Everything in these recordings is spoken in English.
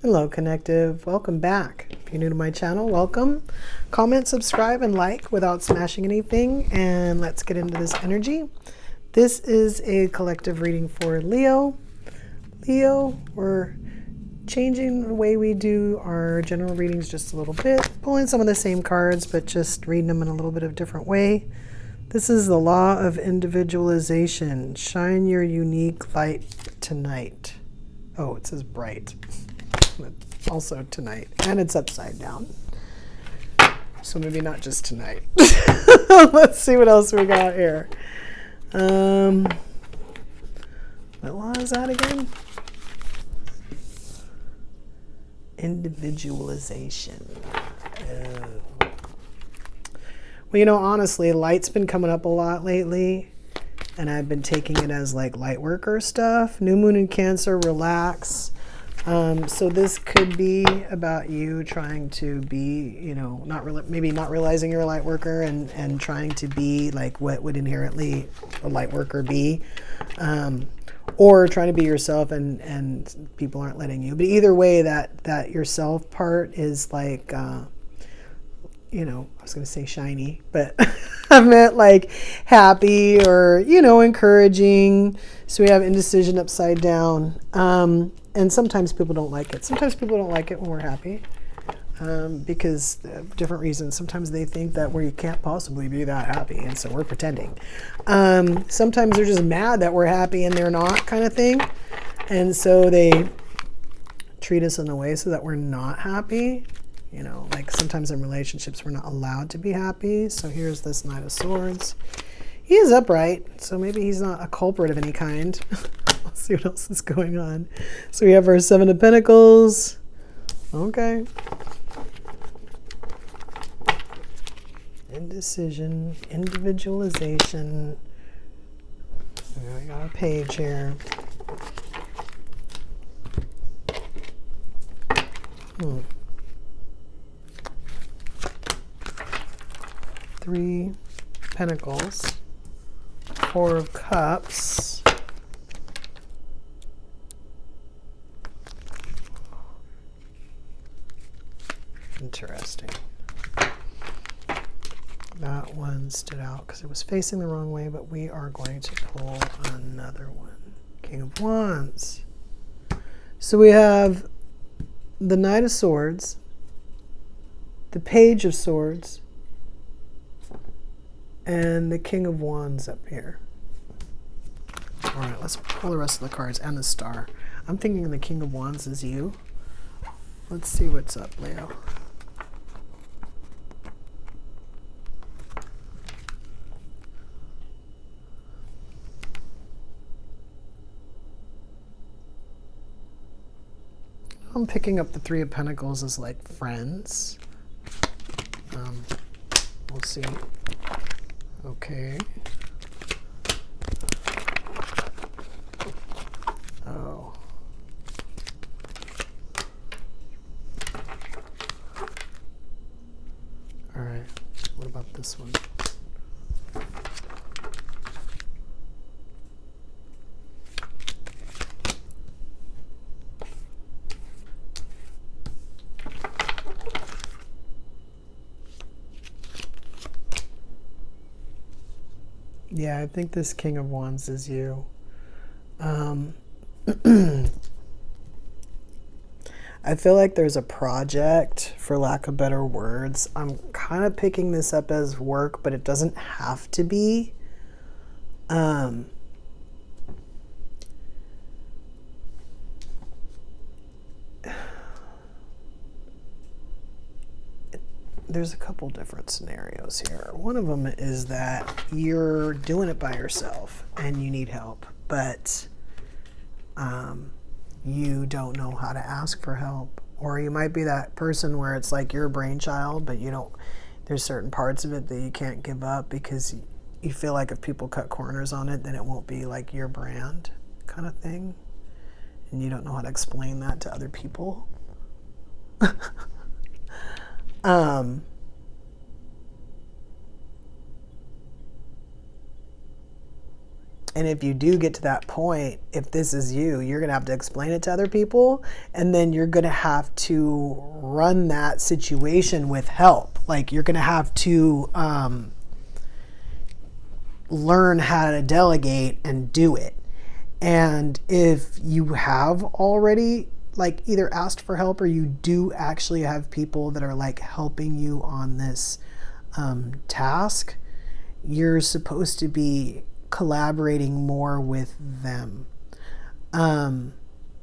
Hello, Connective. Welcome back. If you're new to my channel, welcome. Comment, subscribe, and like without smashing anything. And let's get into this energy. This is a collective reading for Leo. Leo, we're changing the way we do our general readings just a little bit. Pulling some of the same cards, but just reading them in a little bit of a different way. This is the law of individualization. Shine your unique light tonight. Oh, it says bright. Also tonight, and it's upside down, so maybe not just tonight. Let's see what else we got here. What law is that again? Individualization. Well, you know, honestly, light's been coming up a lot lately, and I've been taking it as like light worker stuff. New moon in Cancer, relax. So this could be about you trying to be, you know, maybe not realizing you're a light worker and trying to be like what would inherently a light worker be, or trying to be yourself and people aren't letting you. But either way, that yourself part is like, you know, I was going to say shiny, but I meant like happy or, you know, encouraging. So we have indecision upside down. And sometimes people don't like it. Sometimes people don't like it when we're happy because of different reasons. Sometimes they think that we can't possibly be that happy, and so we're pretending. Sometimes they're just mad that we're happy and they're not, kind of thing. And so they treat us in a way so that we're not happy. You know, like sometimes in relationships we're not allowed to be happy. So here's this Knight of Swords. He is upright, so maybe he's not a culprit of any kind. Let's see what else is going on. So we have our Seven of Pentacles. Okay. Indecision, individualization. We got a page here. Three Pentacles. Four of Cups. Interesting. That one stood out because it was facing the wrong way, but we are going to pull another one. King of Wands. So we have the Knight of Swords, the Page of Swords, and the King of Wands up here. All right, let's pull the rest of the cards and the Star. I'm thinking the King of Wands is you. Let's see what's up, Leo. I'm picking up the Three of Pentacles as like friends. We'll see. Okay. Oh. All right. What about this one? Yeah, I think this King of Wands is you. I feel like there's a project, for lack of better words. I'm kind of picking this up as work, but it doesn't have to be. There's a couple different scenarios here. One of them is that you're doing it by yourself and you need help, but you don't know how to ask for help. Or you might be that person where it's like your brainchild, but you don't, there's certain parts of it that you can't give up because you feel like if people cut corners on it, then it won't be like your brand kind of thing. And you don't know how to explain that to other people. And if you do get to that point, if this is you, you're going to have to explain it to other people. And then you're going to have to run that situation with help. Like you're going to have to learn how to delegate and do it. And if you have already like either asked for help or you do actually have people that are like helping you on this task, you're supposed to be collaborating more with them.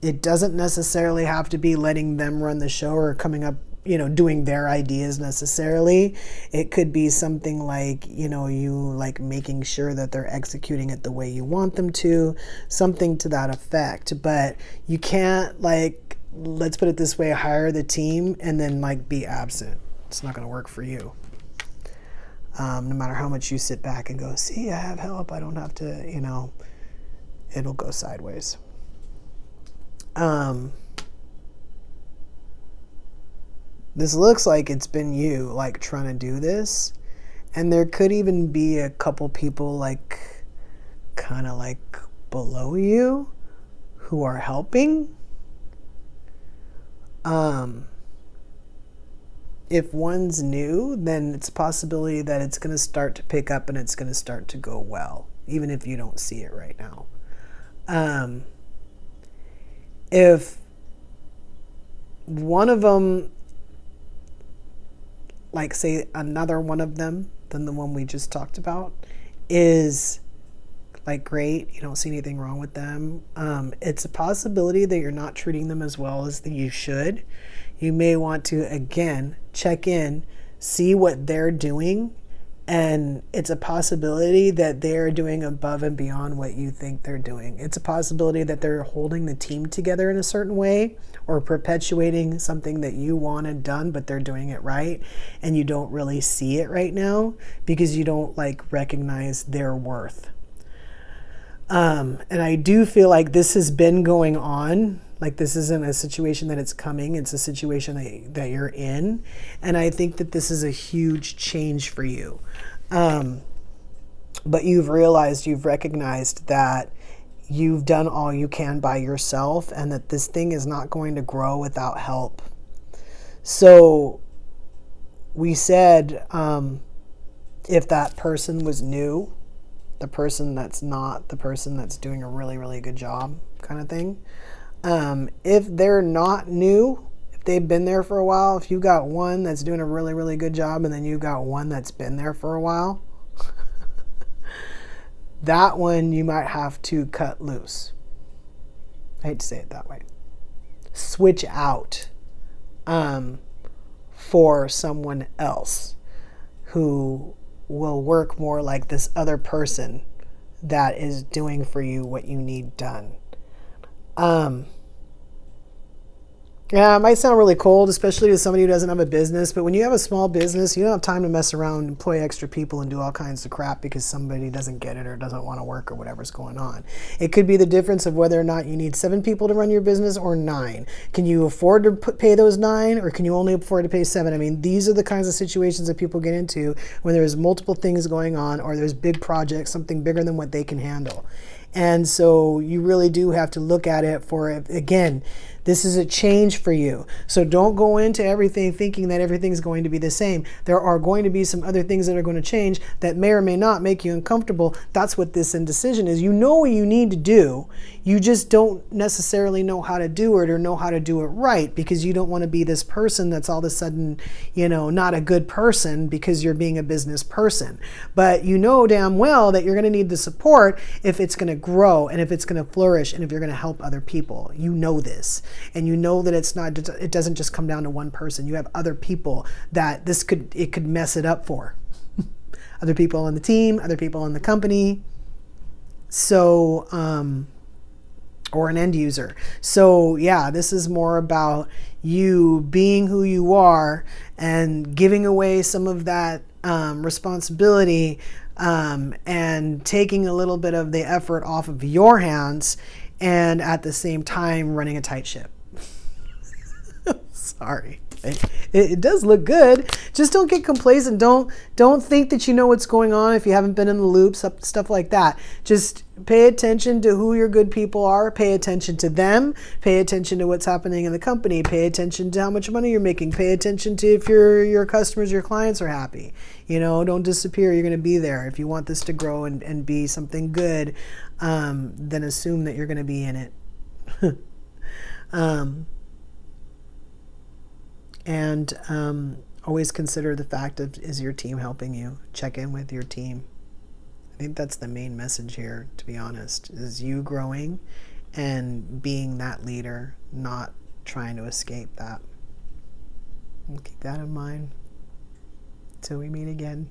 It doesn't necessarily have to be letting them run the show or coming up, doing their ideas necessarily. It could be something like, you like making sure that they're executing it the way you want them to, something to that effect. But you can't like, let's put it this way, hire the team and then like be absent. It's not going to work for you. No matter how much you sit back and go, see, I have help, I don't have to, it'll go sideways. This looks like it's been you like trying to do this, and there could even be a couple people like kind of like below you who are helping. If one's new, then it's a possibility that it's going to start to pick up and it's going to start to go well, even if you don't see it right now. If one of them, like say another one of them than the one we just talked about, is like great, you don't see anything wrong with them, it's a possibility that you're not treating them as well as you should. You may want to, again, check in, see what they're doing, and it's a possibility that they're doing above and beyond what you think they're doing. It's a possibility that they're holding the team together in a certain way or perpetuating something that you wanted done, but they're doing it right, and you don't really see it right now because you don't like recognize their worth. And I do feel like this has been going on. Like this isn't a situation that it's coming. It's a situation that you're in. And I think that this is a huge change for you. But you've recognized that you've done all you can by yourself and that this thing is not going to grow without help. So we said, if that person was new, the person that's not the person that's doing a really, really good job kind of thing. If they're not new, if they've been there for a while, if you got one that's doing a really, really good job and then you got one that's been there for a while, that one you might have to cut loose. I hate to say it that way. Switch out for someone else who will work more like this other person that is doing for you what you need done. Yeah, it might sound really cold, especially to somebody who doesn't have a business, but when you have a small business, you don't have time to mess around and employ extra people and do all kinds of crap because somebody doesn't get it or doesn't want to work or whatever's going on. It could be the difference of whether or not you need 7 people to run your business or 9. Can you afford to pay those 9 or can you only afford to pay 7? I mean, these are the kinds of situations that people get into when there's multiple things going on or there's big projects, something bigger than what they can handle. And so you really do have to look at it for, again, this is a change for you. So don't go into everything thinking that everything's going to be the same. There are going to be some other things that are going to change that may or may not make you uncomfortable. That's what this indecision is. You know what you need to do. You just don't necessarily know how to do it or know how to do it right because you don't want to be this person that's all of a sudden, not a good person because you're being a business person. But you know damn well that you're going to need the support if it's going to grow and if it's going to flourish and if you're going to help other people. You know this. And you know that it doesn't just come down to one person. You have other people that it could mess it up for. Other people on the team, other people in the company. So, or an end user. So yeah, this is more about you being who you are and giving away some of that responsibility and taking a little bit of the effort off of your hands and at the same time running a tight ship. Sorry. It does look good. Just don't get complacent. Don't think that you know what's going on if you haven't been in the loop, stuff like that. Just pay attention to who your good people are. Pay attention to them. Pay attention to what's happening in the company. Pay attention to how much money you're making. Pay attention to if your customers, your clients are happy. Don't disappear. You're going to be there. If you want this to grow and be something good, then assume that you're going to be in it. Always consider the fact of, is your team helping you? Check in with your team. I think that's the main message here, to be honest, is you growing and being that leader, not trying to escape that. And keep that in mind till we meet again.